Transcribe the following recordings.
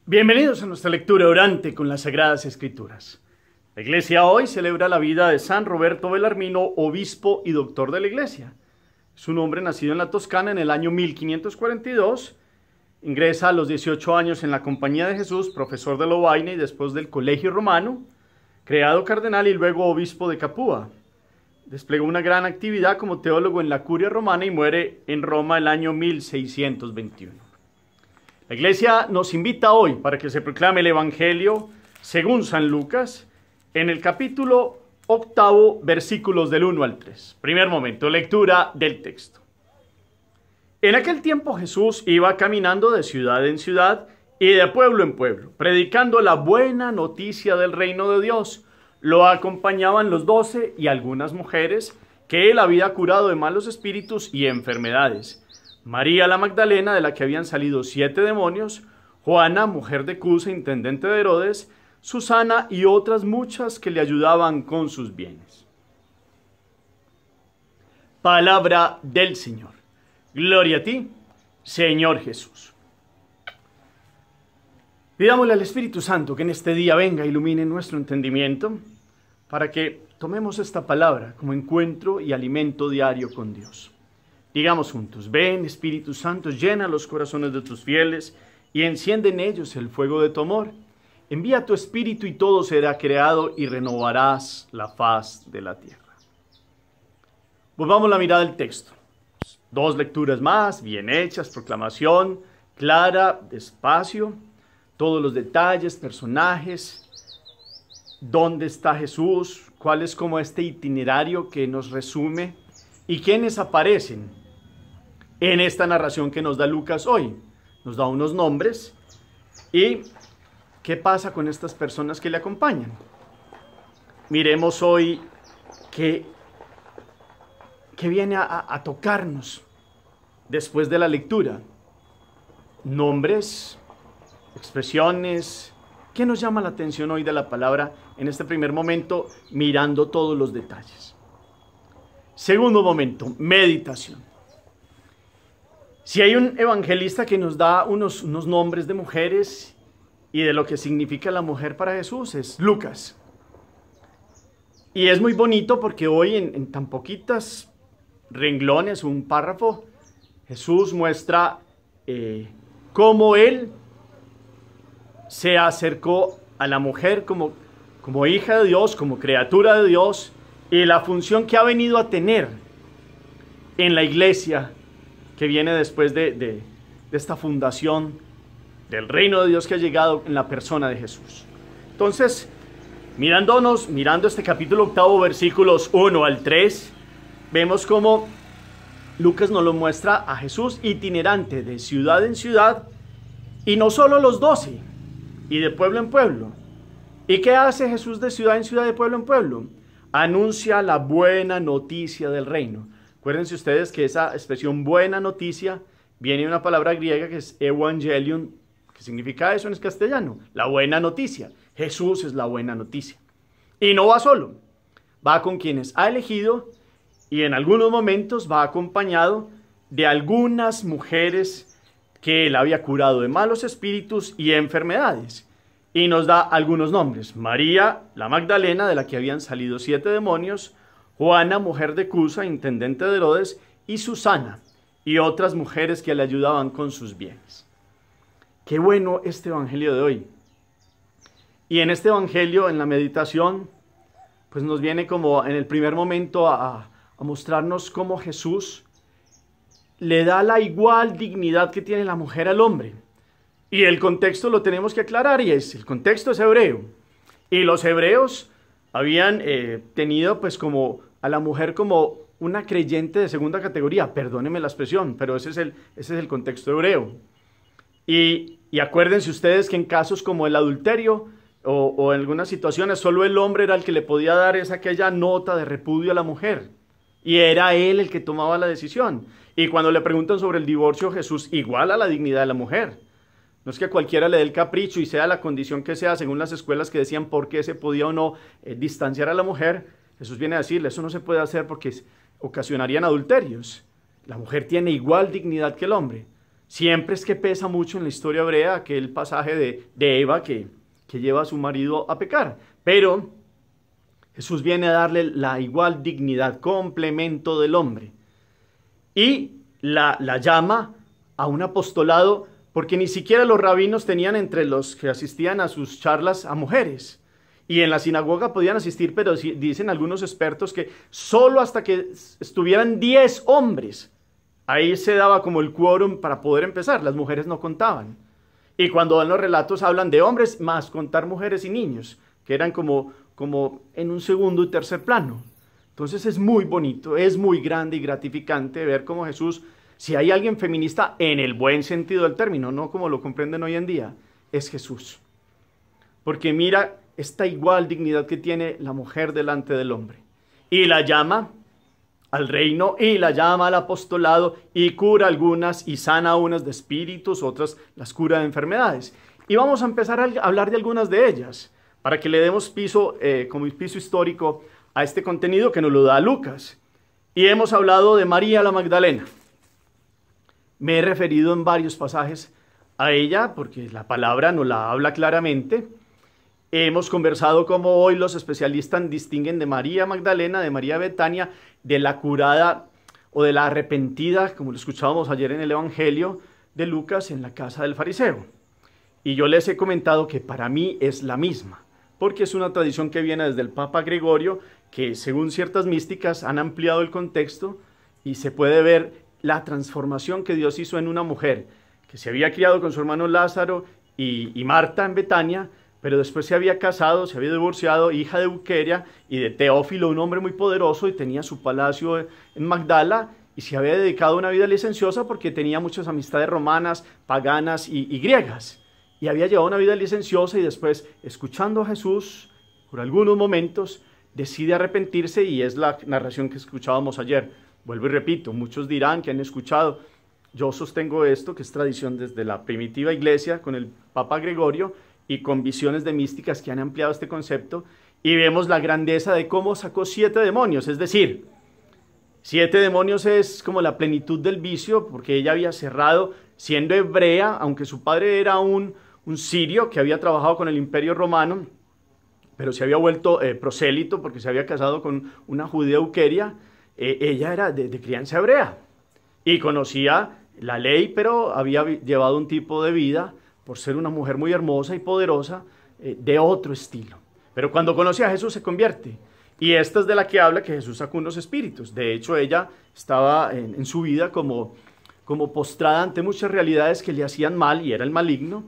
Bienvenidos a nuestra lectura orante con las Sagradas Escrituras. La Iglesia hoy celebra la vida de San Roberto Bellarmino, obispo y doctor de la Iglesia. Es un hombre nacido en la Toscana en el año 1542. Ingresa a los 18 años en la Compañía de Jesús, profesor de Lovaina y después del Colegio Romano, creado cardenal y luego obispo de Capua. Desplegó una gran actividad como teólogo en la Curia Romana y muere en Roma el año 1621. La Iglesia nos invita hoy para que se proclame el Evangelio según San Lucas en el capítulo 8, versículos del 1 al 3. Primer momento, lectura del texto. En aquel tiempo Jesús iba caminando de ciudad en ciudad y de pueblo en pueblo, predicando la buena noticia del reino de Dios. Lo acompañaban los 12 y algunas mujeres que él había curado de malos espíritus y enfermedades. María la Magdalena, de la que habían salido 7 demonios, Juana, mujer de Cusa, intendente de Herodes, Susana y otras muchas que le ayudaban con sus bienes. Palabra del Señor. Gloria a ti, Señor Jesús. Pidámosle al Espíritu Santo que en este día venga e ilumine nuestro entendimiento para que tomemos esta palabra como encuentro y alimento diario con Dios. Digamos juntos: ven, Espíritu Santo, llena los corazones de tus fieles y enciende en ellos el fuego de tu amor. Envía tu Espíritu y todo será creado y renovarás la faz de la tierra. Volvamos la mirada al texto. 2 lecturas más, bien hechas, proclamación clara, despacio, todos los detalles, personajes, dónde está Jesús, cuál es como este itinerario que nos resume y quiénes aparecen en esta narración que nos da Lucas hoy. Nos da unos nombres y qué pasa con estas personas que le acompañan. Miremos hoy que viene a tocarnos después de la lectura. Nombres, expresiones. ¿Qué nos llama la atención hoy de la palabra en este primer momento, mirando todos los detalles? Segundo momento, meditación. Si hay un evangelista que nos da unos nombres de mujeres y de lo que significa la mujer para Jesús, es Lucas. Y es muy bonito porque hoy en tan poquitas renglones, un párrafo, Jesús muestra cómo él se acercó a la mujer como hija de Dios, como criatura de Dios, y la función que ha venido a tener en la iglesia que viene después de esta fundación del reino de Dios que ha llegado en la persona de Jesús. Entonces, mirando este capítulo 8, versículos 1 al 3, vemos cómo Lucas nos lo muestra a Jesús itinerante de ciudad en ciudad, y no solo los 12, y de pueblo en pueblo. ¿Y qué hace Jesús de ciudad en ciudad, de pueblo en pueblo? Anuncia la buena noticia del reino. Acuérdense ustedes que esa expresión buena noticia viene de una palabra griega que es evangelion, que significa eso en castellano, la buena noticia. Jesús es la buena noticia. Y no va solo, va con quienes ha elegido y en algunos momentos va acompañado de algunas mujeres que él había curado de malos espíritus y enfermedades. Y nos da algunos nombres: María la Magdalena, de la que habían salido 7 demonios, Juana, mujer de Cusa, intendente de Herodes, y Susana, y otras mujeres que le ayudaban con sus bienes. Qué bueno este evangelio de hoy. Y en este evangelio, en la meditación, pues nos viene como en el primer momento a mostrarnos cómo Jesús le da la igual dignidad que tiene la mujer al hombre. Y el contexto lo tenemos que aclarar, y el contexto es hebreo. Y los hebreos habían tenido pues como a la mujer como una creyente de segunda categoría, perdónenme la expresión, pero ese es el contexto hebreo. Y acuérdense ustedes que en casos como el adulterio o en algunas situaciones solo el hombre era el que le podía dar aquella nota de repudio a la mujer, y era él el que tomaba la decisión. Y cuando le preguntan sobre el divorcio, Jesús iguala la dignidad de la mujer. No es que a cualquiera le dé el capricho y sea la condición que sea, según las escuelas que decían por qué se podía o no distanciar a la mujer. Jesús viene a decirle, eso no se puede hacer porque ocasionarían adulterios. La mujer tiene igual dignidad que el hombre. Siempre es que pesa mucho en la historia hebrea aquel pasaje de Eva que lleva a su marido a pecar. Pero Jesús viene a darle la igual dignidad, complemento del hombre. Y la llama a un apostolado, porque ni siquiera los rabinos tenían entre los que asistían a sus charlas a mujeres. Y en la sinagoga podían asistir, pero dicen algunos expertos que solo hasta que estuvieran 10 hombres, ahí se daba como el quórum para poder empezar. Las mujeres no contaban. Y cuando dan los relatos hablan de hombres más contar mujeres y niños, que eran como en un segundo y tercer plano. Entonces es muy bonito, es muy grande y gratificante ver cómo Jesús, si hay alguien feminista en el buen sentido del término, no como lo comprenden hoy en día, es Jesús. Porque mira esta igual dignidad que tiene la mujer delante del hombre. Y la llama al reino, y la llama al apostolado, y cura algunas, y sana unas de espíritus, otras las cura de enfermedades. Y vamos a empezar a hablar de algunas de ellas, para que le demos piso, como piso histórico a este contenido que nos lo da Lucas. Y hemos hablado de María la Magdalena. Me he referido en varios pasajes a ella, porque la palabra nos la habla claramente. Hemos conversado cómo hoy los especialistas distinguen de María Magdalena, de María Betania, de la curada o de la arrepentida, como lo escuchábamos ayer en el Evangelio de Lucas, en la casa del fariseo. Y yo les he comentado que para mí es la misma, porque es una tradición que viene desde el Papa Gregorio, que según ciertas místicas han ampliado el contexto y se puede ver la transformación que Dios hizo en una mujer que se había criado con su hermano Lázaro y Marta en Betania, pero después se había casado, se había divorciado, hija de Buqueria y de Teófilo, un hombre muy poderoso, y tenía su palacio en Magdala, y se había dedicado a una vida licenciosa porque tenía muchas amistades romanas, paganas y griegas. Y había llevado una vida licenciosa y después, escuchando a Jesús, por algunos momentos, decide arrepentirse, y es la narración que escuchábamos ayer. Vuelvo y repito, muchos dirán que han escuchado. Yo sostengo esto, que es tradición desde la primitiva iglesia, con el Papa Gregorio, y con visiones de místicas que han ampliado este concepto, y vemos la grandeza de cómo sacó 7 demonios, es decir, 7 demonios es como la plenitud del vicio, porque ella había cerrado, siendo hebrea, aunque su padre era un sirio que había trabajado con el Imperio Romano, pero se había vuelto prosélito porque se había casado con una judía Buqueria. Ella era de crianza hebrea y conocía la ley, pero había llevado un tipo de vida, por ser una mujer muy hermosa y poderosa, de otro estilo. Pero cuando conoce a Jesús se convierte. Y esta es de la que habla que Jesús sacó unos espíritus. De hecho, ella estaba en su vida como postrada ante muchas realidades que le hacían mal, y era el maligno.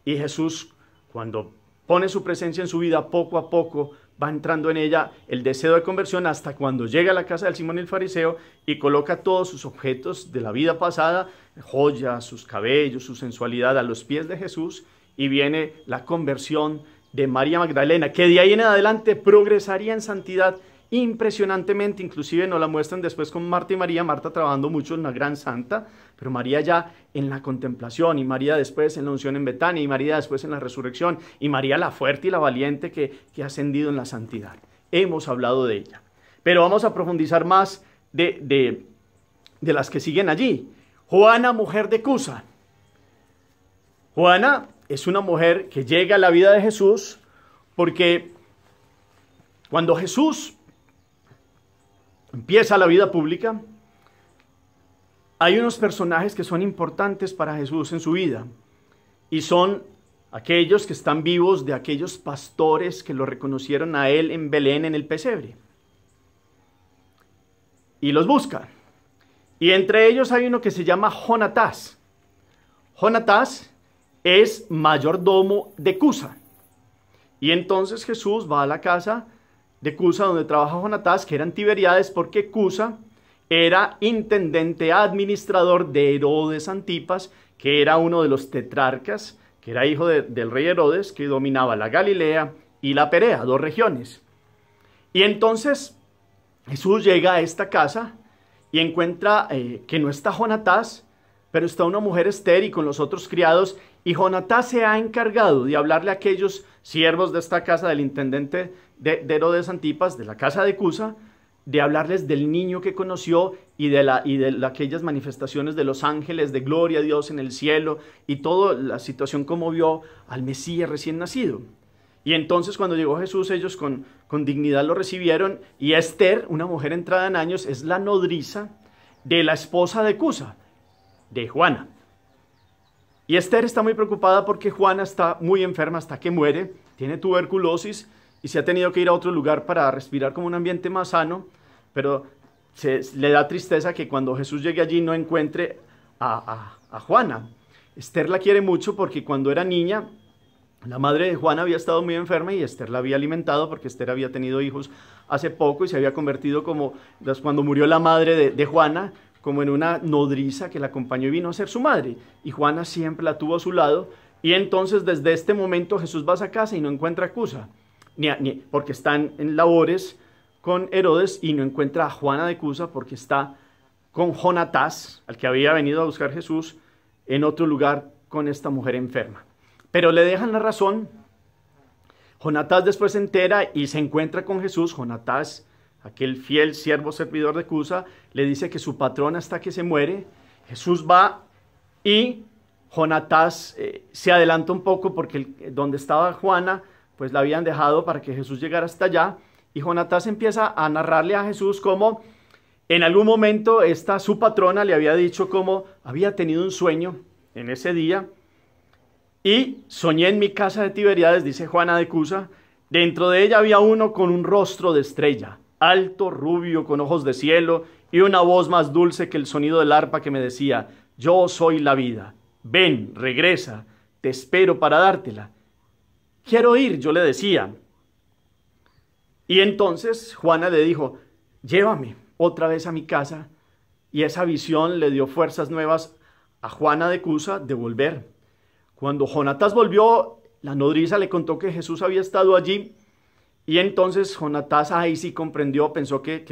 Y Jesús, cuando pone su presencia en su vida, poco a poco va entrando en ella el deseo de conversión, hasta cuando llega a la casa del Simón el fariseo y coloca todos sus objetos de la vida pasada, joyas, sus cabellos, su sensualidad, a los pies de Jesús, y viene la conversión de María Magdalena, que de ahí en adelante progresaría en santidad impresionantemente. Inclusive nos la muestran después con Marta y María, Marta trabajando mucho en una gran santa, pero María ya en la contemplación, y María después en la unción en Betania, y María después en la resurrección, y María la fuerte y la valiente que ha ascendido en la santidad. Hemos hablado de ella, pero vamos a profundizar más de las que siguen allí. Juana, mujer de Cusa. Juana es una mujer que llega a la vida de Jesús porque cuando Jesús empieza la vida pública, hay unos personajes que son importantes para Jesús en su vida, y son aquellos que están vivos de aquellos pastores que lo reconocieron a él en Belén, en el pesebre, y los buscan. Y entre ellos hay uno que se llama Jonatás. Jonatás es mayordomo de Cusa. Y entonces Jesús va a la casa de Cusa donde trabaja Jonatás, que era en Tiberíades, porque Cusa era intendente administrador de Herodes Antipas, que era uno de los tetrarcas, que era hijo del rey Herodes, que dominaba la Galilea y la Perea, 2 regiones. Y entonces Jesús llega a esta casa y encuentra que no está Jonatás, pero está una mujer Ester y con los otros criados, y Jonatás se ha encargado de hablarle a aquellos siervos de esta casa del intendente de Herodes Antipas, de la casa de Cusa, de hablarles del niño que conoció y de aquellas manifestaciones de los ángeles, de gloria a Dios en el cielo, y toda la situación como vio al Mesías recién nacido. Y entonces cuando llegó Jesús, ellos con dignidad lo recibieron, y Esther, una mujer entrada en años, es la nodriza de la esposa de Cusa, de Juana. Y Esther está muy preocupada porque Juana está muy enferma hasta que muere, tiene tuberculosis y se ha tenido que ir a otro lugar para respirar como un ambiente más sano, pero le da tristeza que cuando Jesús llegue allí no encuentre a Juana. Esther la quiere mucho porque cuando era niña, la madre de Juana había estado muy enferma y Esther la había alimentado porque Esther había tenido hijos hace poco y se había convertido como, cuando murió la madre de Juana, como en una nodriza que la acompañó y vino a ser su madre. Y Juana siempre la tuvo a su lado. Y entonces desde este momento Jesús va a esa casa y no encuentra a Cusa, porque están en labores con Herodes, y no encuentra a Juana de Cusa porque está con Jonatás, al que había venido a buscar Jesús, en otro lugar con esta mujer enferma. Pero le dejan la razón. Jonatás después se entera y se encuentra con Jesús. Jonatás, aquel fiel siervo servidor de Cusa, le dice que su patrón hasta que se muere. Jesús va y Jonatás se adelanta un poco porque donde estaba Juana, pues la habían dejado para que Jesús llegara hasta allá. Y Jonatás empieza a narrarle a Jesús cómo en algún momento su patrona le había dicho cómo había tenido un sueño en ese día. Y soñé en mi casa de Tiberíades, dice Juana de Cusa, dentro de ella había uno con un rostro de estrella, alto, rubio, con ojos de cielo, y una voz más dulce que el sonido del arpa que me decía: yo soy la vida, ven, regresa, te espero para dártela. Quiero ir, yo le decía. Y entonces Juana le dijo: llévame otra vez a mi casa. Y esa visión le dio fuerzas nuevas a Juana de Cusa de volver. Cuando Jonatás volvió, la nodriza le contó que Jesús había estado allí, y entonces Jonatás ahí sí comprendió, pensó que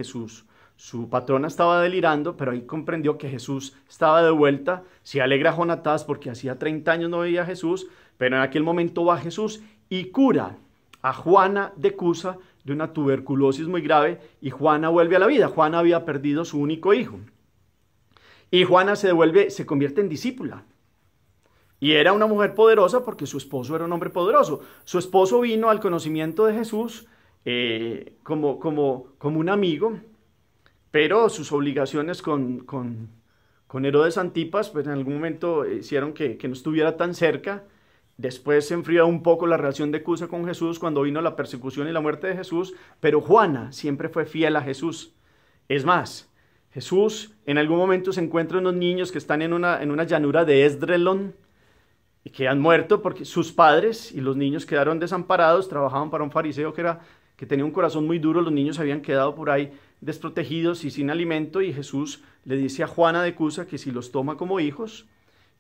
su patrona estaba delirando, pero ahí comprendió que Jesús estaba de vuelta. Se alegra Jonatás porque hacía 30 años no veía a Jesús, pero en aquel momento va Jesús y cura a Juana de Cusa de una tuberculosis muy grave, y Juana vuelve a la vida. Juana había perdido su único hijo. Y Juana se convierte en discípula. Y era una mujer poderosa porque su esposo era un hombre poderoso. Su esposo vino al conocimiento de Jesús como un amigo, pero sus obligaciones con Herodes Antipas, pues en algún momento hicieron que no estuviera tan cerca. Después se enfrió un poco la relación de Cusa con Jesús cuando vino la persecución y la muerte de Jesús, pero Juana siempre fue fiel a Jesús. Es más, Jesús en algún momento se encuentra unos niños que están en una llanura de Esdrelón, y que han muerto porque sus padres y los niños quedaron desamparados. Trabajaban para un fariseo que tenía un corazón muy duro. Los niños habían quedado por ahí desprotegidos y sin alimento, y Jesús le dice a Juana de Cusa que si los toma como hijos.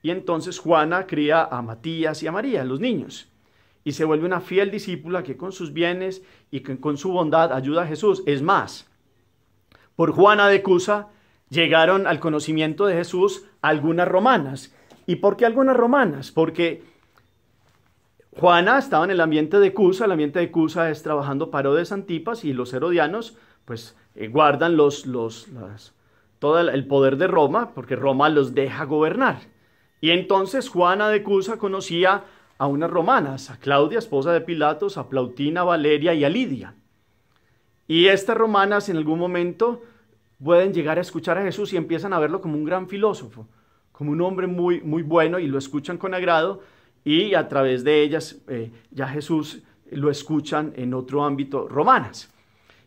Y entonces Juana cría a Matías y a María, los niños, y se vuelve una fiel discípula que con sus bienes y con su bondad ayuda a Jesús. Es más, por Juana de Cusa llegaron al conocimiento de Jesús algunas romanas. ¿Y por qué algunas romanas? Porque Juana estaba en el ambiente de Cusa. El ambiente de Cusa es trabajando para Herodes Antipas, y los herodianos pues guardan todo el poder de Roma, porque Roma los deja gobernar. Y entonces Juana de Cusa conocía a unas romanas, a Claudia, esposa de Pilatos, a Plautina, Valeria y a Lidia. Y estas romanas en algún momento pueden llegar a escuchar a Jesús y empiezan a verlo como un gran filósofo, como un hombre muy, muy bueno, y lo escuchan con agrado, y a través de ellas ya Jesús lo escuchan en otro ámbito, romanas.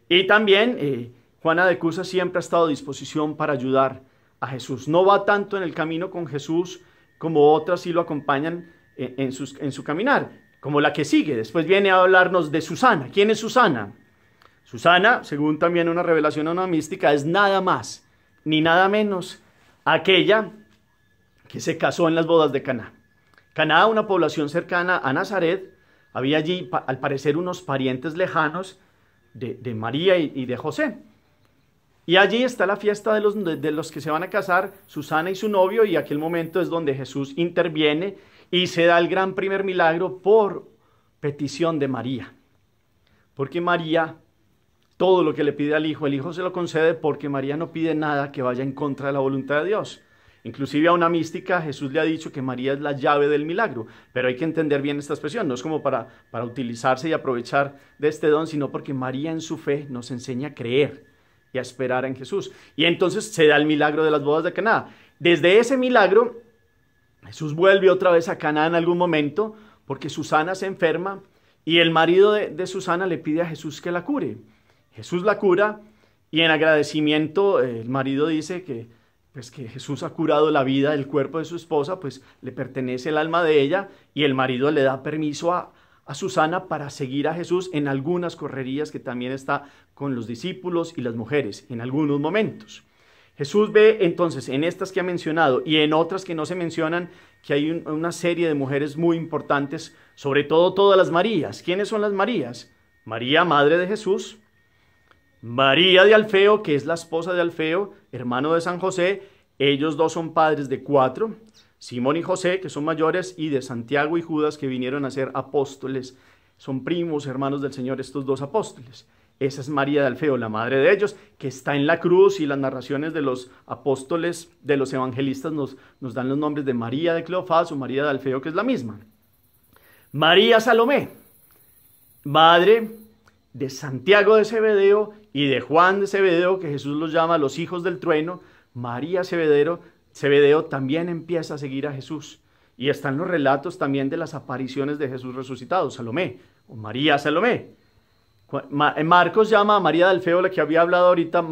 Y también Juana de Cusa siempre ha estado a disposición para ayudar a Jesús. No va tanto en el camino con Jesús como otras sí lo acompañan en su caminar, como la que sigue. Después viene a hablarnos de Susana. ¿Quién es Susana? Susana, según también una revelación mística, es nada más ni nada menos aquella que se casó en las bodas de Caná. Caná, una población cercana a Nazaret, había allí al parecer unos parientes lejanos de María y de José. Y allí está la fiesta de los que se van a casar, Susana y su novio, y aquel momento es donde Jesús interviene y se da el gran primer milagro por petición de María. Porque María todo lo que le pide al Hijo, el Hijo se lo concede porque María no pide nada que vaya en contra de la voluntad de Dios. Inclusive a una mística Jesús le ha dicho que María es la llave del milagro, pero hay que entender bien esta expresión, no es como para utilizarse y aprovechar de este don, sino porque María en su fe nos enseña a creer y a esperar en Jesús. Y entonces se da el milagro de las bodas de Caná. Desde ese milagro, Jesús vuelve otra vez a Caná en algún momento, porque Susana se enferma y el marido de Susana le pide a Jesús que la cure. Jesús la cura y en agradecimiento el marido dice que pues que Jesús ha curado la vida del cuerpo de su esposa, pues le pertenece el alma de ella y el marido le da permiso a Susana para seguir a Jesús en algunas correrías que también está con los discípulos y las mujeres en algunos momentos. Jesús ve entonces en estas que ha mencionado y en otras que no se mencionan que hay una serie de mujeres muy importantes, sobre todo todas las Marías. ¿Quiénes son las Marías? María, madre de Jesús, María de Alfeo, que es la esposa de Alfeo, hermano de San José, ellos dos son padres de 4, Simón y José, que son mayores, y de Santiago y Judas, que vinieron a ser apóstoles, son primos, hermanos del Señor, estos 2 apóstoles. Esa es María de Alfeo, la madre de ellos, que está en la cruz, y las narraciones de los apóstoles, de los evangelistas, nos dan los nombres de María de Cleofás o María de Alfeo, que es la misma. María Salomé, madre de Santiago de Zebedeo y de Juan de Zebedeo, que Jesús los llama los hijos del trueno. María Zebedeo también empieza a seguir a Jesús. Y están los relatos también de las apariciones de Jesús resucitado, Salomé, o María Salomé. Marcos llama a María de Alfeo, la que había hablado ahorita,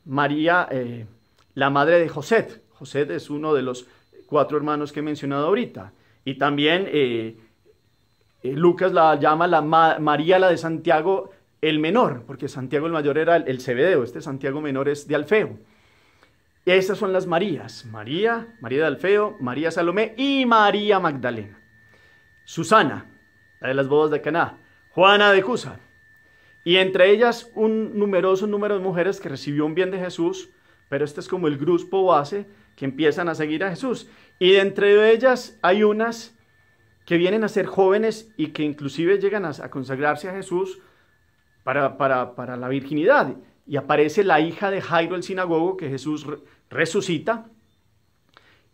María, la madre de José. José es uno de los 4 hermanos que he mencionado ahorita. Y también Lucas la llama María, la de Santiago el menor, porque Santiago el mayor era el Zebedeo, este Santiago menor es de Alfeo. Y esas son las Marías: María de Alfeo, María Salomé y María Magdalena. Susana, la de las bodas de Caná, Juana de Cusa, y entre ellas un numeroso número de mujeres que recibió un bien de Jesús, pero este es como el grupo base que empiezan a seguir a Jesús. Y de entre ellas hay unas que vienen a ser jóvenes y que inclusive llegan a consagrarse a Jesús para la virginidad. Y aparece la hija de Jairo el sinagogo, que Jesús resucita,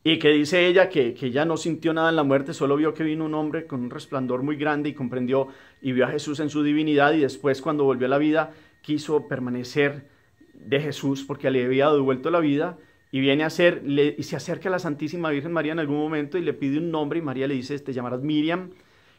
y que dice ella que ya no sintió nada en la muerte, solo vio que vino un hombre con un resplandor muy grande y comprendió y vio a Jesús en su divinidad, y después, cuando volvió a la vida, quiso permanecer de Jesús porque le había devuelto la vida. Y viene a ser, y se acerca a la Santísima Virgen María en algún momento y le pide un nombre, y María le dice: te llamarás Miriam.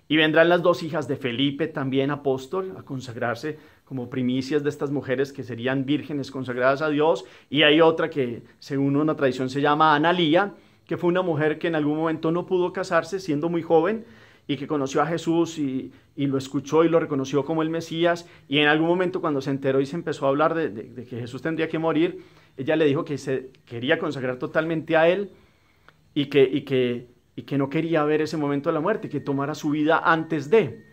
Y vendrán las 2 hijas de Felipe, también apóstol, a consagrarse como primicias de estas mujeres que serían vírgenes consagradas a Dios. Y hay otra que, según una tradición, se llama Analía, que fue una mujer que en algún momento no pudo casarse siendo muy joven, y que conoció a Jesús y lo escuchó y lo reconoció como el Mesías. Y en algún momento, cuando se enteró y se empezó a hablar de que Jesús tendría que morir, ella le dijo que se quería consagrar totalmente a él y que no quería ver ese momento de la muerte, que tomara su vida antes de.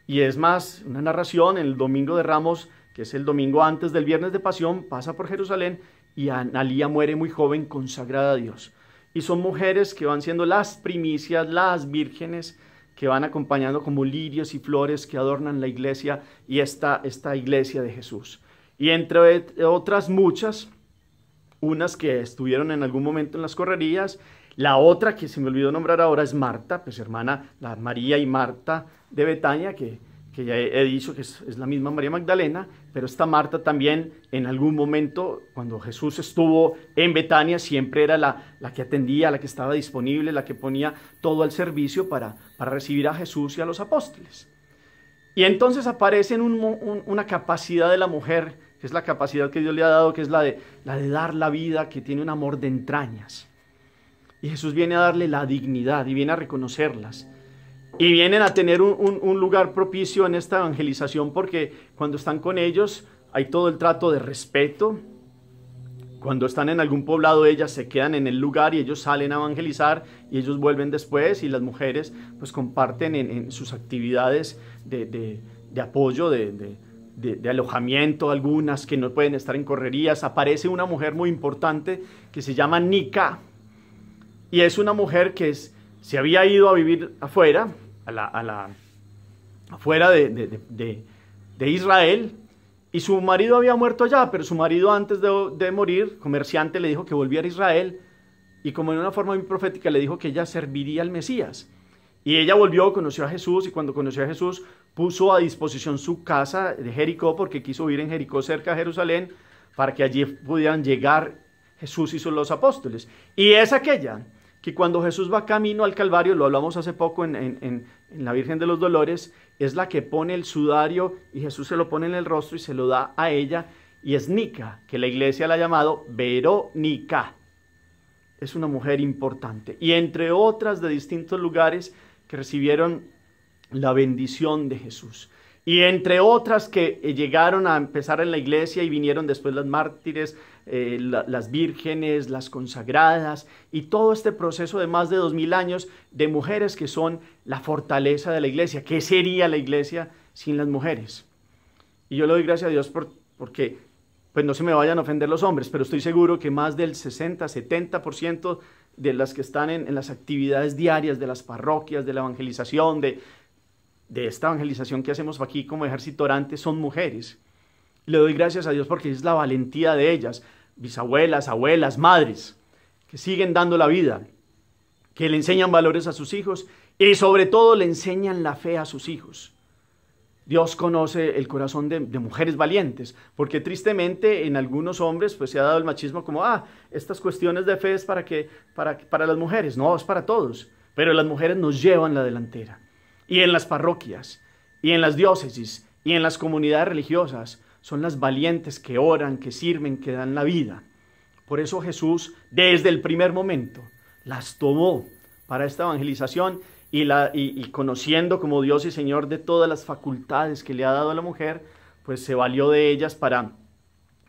Y es más, una narración en el Domingo de Ramos, que es el domingo antes del Viernes de Pasión, pasa por Jerusalén y Analía muere muy joven, consagrada a Dios. Y son mujeres que van siendo las primicias, las vírgenes, que van acompañando como lirios y flores que adornan la iglesia y esta iglesia de Jesús. Y entre otras muchas, unas que estuvieron en algún momento en las correrías. La otra que se me olvidó nombrar ahora es Marta, pues hermana, la María y Marta de Betania, que ya he dicho que es la misma María Magdalena, pero esta Marta también en algún momento, cuando Jesús estuvo en Betania, siempre era la que atendía, la que estaba disponible, la que ponía todo al servicio para recibir a Jesús y a los apóstoles. Y entonces aparece una capacidad de la mujer, que es la capacidad que Dios le ha dado, que es la de dar la vida, que tiene un amor de entrañas. Y Jesús viene a darle la dignidad y viene a reconocerlas. Y vienen a tener un lugar propicio en esta evangelización, porque cuando están con ellos hay todo el trato de respeto. Cuando están en algún poblado, ellas se quedan en el lugar y ellos salen a evangelizar y ellos vuelven después, y las mujeres pues comparten en sus actividades de apoyo, de alojamiento, algunas que no pueden estar en correrías. Aparece una mujer muy importante que se llama Nica, y es una mujer que se había ido a vivir afuera, afuera de Israel, Y su marido había muerto ya, pero su marido antes de morir, comerciante, le dijo que volviera a Israel. Y como en una forma muy profética le dijo que ella serviría al Mesías. Y ella volvió, conoció a Jesús, y cuando conoció a Jesús puso a disposición su casa de Jericó, porque quiso vivir en Jericó cerca de Jerusalén, para que allí pudieran llegar Jesús y los apóstoles. Y es aquella que cuando Jesús va camino al Calvario, lo hablamos hace poco en la Virgen de los Dolores, es la que pone el sudario y Jesús se lo pone en el rostro y se lo da a ella, y es Nica, que la iglesia la ha llamado Verónica. Es una mujer importante. Y entre otras de distintos lugares que recibieron la bendición de Jesús. Y entre otras que llegaron a empezar en la iglesia y vinieron después las mártires, las vírgenes, las consagradas, y todo este proceso de más de 2000 años de mujeres que son la fortaleza de la iglesia. ¿Qué sería la iglesia sin las mujeres? Y yo le doy gracias a Dios porque, pues no se me vayan a ofender los hombres, pero estoy seguro que más del 60-70% de las que están en las actividades diarias de las parroquias, de la evangelización, de esta evangelización que hacemos aquí como Ejército Orante, son mujeres. Le doy gracias a Dios porque es la valentía de ellas, bisabuelas, abuelas, madres, que siguen dando la vida, que le enseñan valores a sus hijos y sobre todo le enseñan la fe a sus hijos. Dios conoce el corazón de mujeres valientes, porque tristemente en algunos hombres pues se ha dado el machismo como, estas cuestiones de fe es para las mujeres. No, es para todos, pero las mujeres nos llevan la delantera. Y en las parroquias, y en las diócesis, y en las comunidades religiosas, son las valientes que oran, que sirven, que dan la vida. Por eso Jesús, desde el primer momento, las tomó para esta evangelización y conociendo como Dios y Señor de todas las facultades que le ha dado a la mujer, pues se valió de ellas para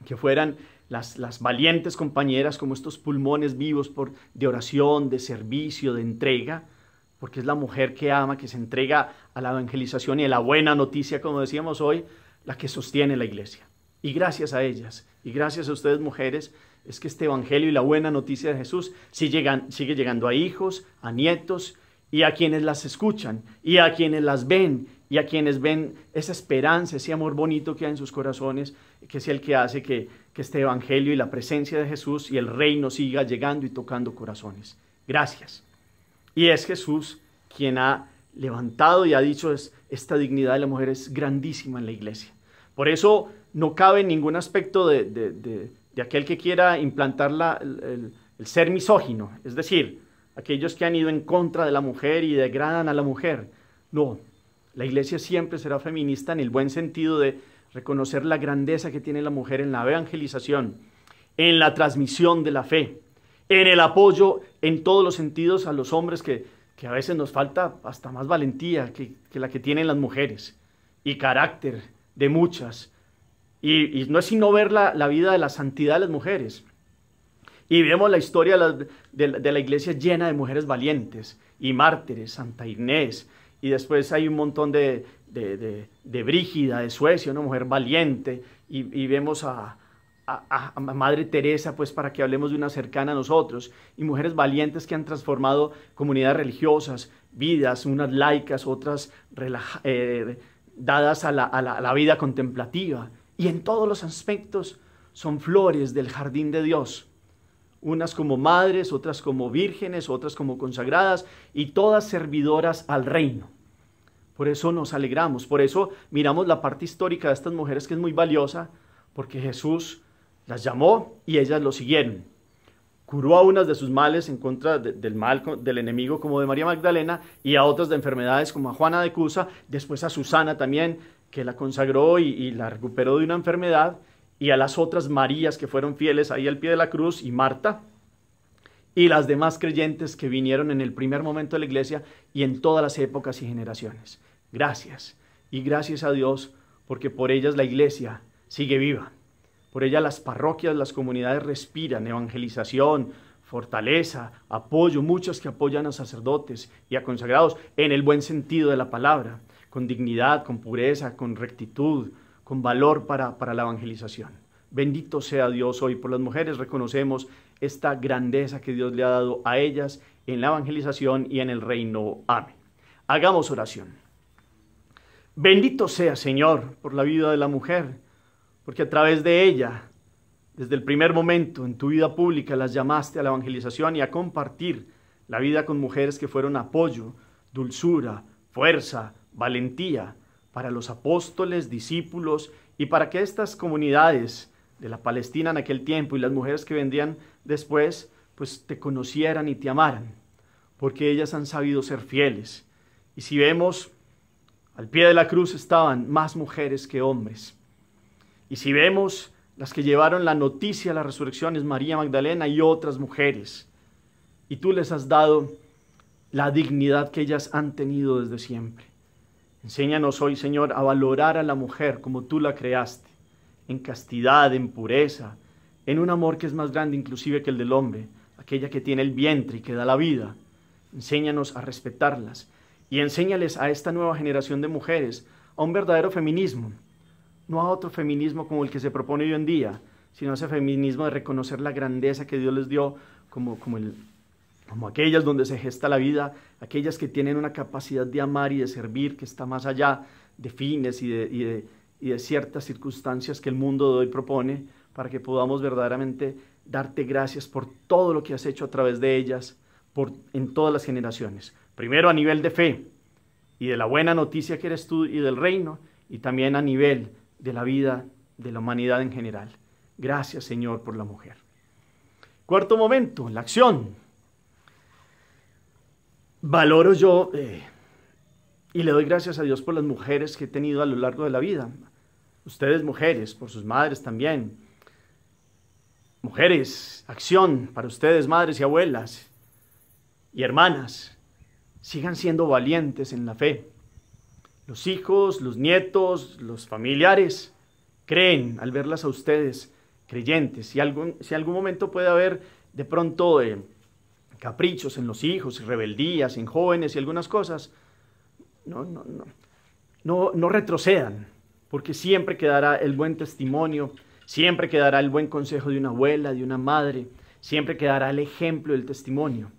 que fueran las valientes compañeras, como estos pulmones vivos de oración, de servicio, de entrega, porque es la mujer que ama, que se entrega a la evangelización y a la buena noticia, como decíamos hoy, la que sostiene la iglesia. Y gracias a ellas, y gracias a ustedes mujeres, es que este evangelio y la buena noticia de Jesús sigue llegando a hijos, a nietos, y a quienes las escuchan, y a quienes las ven, y a quienes ven esa esperanza, ese amor bonito que hay en sus corazones, que es el que hace que este evangelio y la presencia de Jesús y el reino siga llegando y tocando corazones. Gracias. Y es Jesús quien ha levantado y ha dicho, esta dignidad de la mujer es grandísima en la iglesia. Por eso no cabe ningún aspecto de aquel que quiera implantar el ser misógino, es decir, aquellos que han ido en contra de la mujer y degradan a la mujer. No, la iglesia siempre será feminista en el buen sentido de reconocer la grandeza que tiene la mujer en la evangelización, en la transmisión de la fe, en el apoyo en todos los sentidos a los hombres que a veces nos falta hasta más valentía que la que tienen las mujeres, y carácter de muchas. Y no es sino ver la vida de la santidad de las mujeres. Y vemos la historia de la iglesia llena de mujeres valientes y mártires, Santa Inés, y después hay un montón de Brígida de Suecia, una mujer valiente, y vemos a Madre Teresa, pues para que hablemos de una cercana a nosotros, y mujeres valientes que han transformado comunidades religiosas, vidas, unas laicas, otras dadas a la vida contemplativa, y en todos los aspectos son flores del jardín de Dios. Unas como madres, otras como vírgenes, otras como consagradas, y todas servidoras al reino. Por eso nos alegramos, por eso miramos la parte histórica de estas mujeres, que es muy valiosa, porque Jesús las llamó y ellas lo siguieron. Curó a unas de sus males en contra del mal del enemigo, como de María Magdalena, y a otras de enfermedades, como a Juana de Cusa, después a Susana también, que la consagró y la recuperó de una enfermedad, y a las otras Marías que fueron fieles ahí al pie de la cruz, y Marta, y las demás creyentes que vinieron en el primer momento de la iglesia y en todas las épocas y generaciones. Gracias, y gracias a Dios, porque por ellas la iglesia sigue viva. Por ellas las parroquias, las comunidades respiran evangelización, fortaleza, apoyo, muchos que apoyan a sacerdotes y a consagrados en el buen sentido de la palabra, con dignidad, con pureza, con rectitud, con valor para la evangelización. Bendito sea Dios hoy por las mujeres. Reconocemos esta grandeza que Dios le ha dado a ellas en la evangelización y en el reino. Amén. Hagamos oración. Bendito sea, Señor, por la vida de la mujer, porque a través de ella, desde el primer momento en tu vida pública, las llamaste a la evangelización y a compartir la vida con mujeres que fueron apoyo, dulzura, fuerza, valentía para los apóstoles, discípulos y para que estas comunidades de la Palestina en aquel tiempo y las mujeres que vendrían después, pues te conocieran y te amaran, porque ellas han sabido ser fieles. Y si vemos, al pie de la cruz estaban más mujeres que hombres. Y si vemos, las que llevaron la noticia de la resurrección es María Magdalena y otras mujeres. Y tú les has dado la dignidad que ellas han tenido desde siempre. Enséñanos hoy, Señor, a valorar a la mujer como tú la creaste, en castidad, en pureza, en un amor que es más grande inclusive que el del hombre, aquella que tiene el vientre y que da la vida. Enséñanos a respetarlas y enséñales a esta nueva generación de mujeres a un verdadero feminismo, no a otro feminismo como el que se propone hoy en día, sino a ese feminismo de reconocer la grandeza que Dios les dio como aquellas donde se gesta la vida, aquellas que tienen una capacidad de amar y de servir que está más allá de fines y de ciertas circunstancias que el mundo de hoy propone, para que podamos verdaderamente darte gracias por todo lo que has hecho a través de ellas, en todas las generaciones. Primero a nivel de fe y de la buena noticia que eres tú y del reino, y también a nivel de la vida de la humanidad en general. Gracias, Señor, por la mujer. Cuarto momento, la acción. Valoro yo y le doy gracias a Dios por las mujeres que he tenido a lo largo de la vida. Ustedes mujeres, por sus madres también. Mujeres, acción para ustedes, madres y abuelas y hermanas. Sigan siendo valientes en la fe. Los hijos, los nietos, los familiares creen al verlas a ustedes creyentes. Si algún momento puede haber de pronto caprichos en los hijos, rebeldías en jóvenes y algunas cosas, no retrocedan, porque siempre quedará el buen testimonio, siempre quedará el buen consejo de una abuela, de una madre, siempre quedará el ejemplo del testimonio.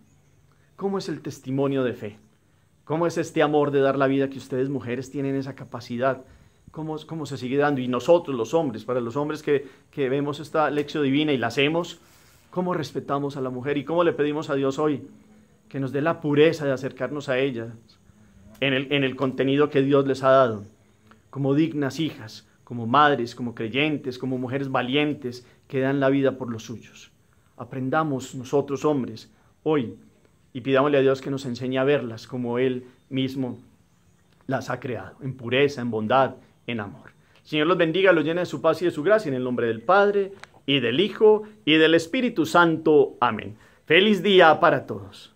¿Cómo es el testimonio de fe? ¿Cómo es este amor de dar la vida que ustedes mujeres tienen esa capacidad? ¿Cómo se sigue dando? Y nosotros los hombres, para los hombres que vemos esta lección divina y la hacemos, ¿cómo respetamos a la mujer? ¿Y cómo le pedimos a Dios hoy que nos dé la pureza de acercarnos a ella en el contenido que Dios les ha dado? Como dignas hijas, como madres, como creyentes, como mujeres valientes que dan la vida por los suyos. Aprendamos nosotros hombres hoy y pidámosle a Dios que nos enseñe a verlas como Él mismo las ha creado, en pureza, en bondad, en amor. El Señor los bendiga, los llene de su paz y de su gracia, en el nombre del Padre, y del Hijo, y del Espíritu Santo. Amén. Feliz día para todos.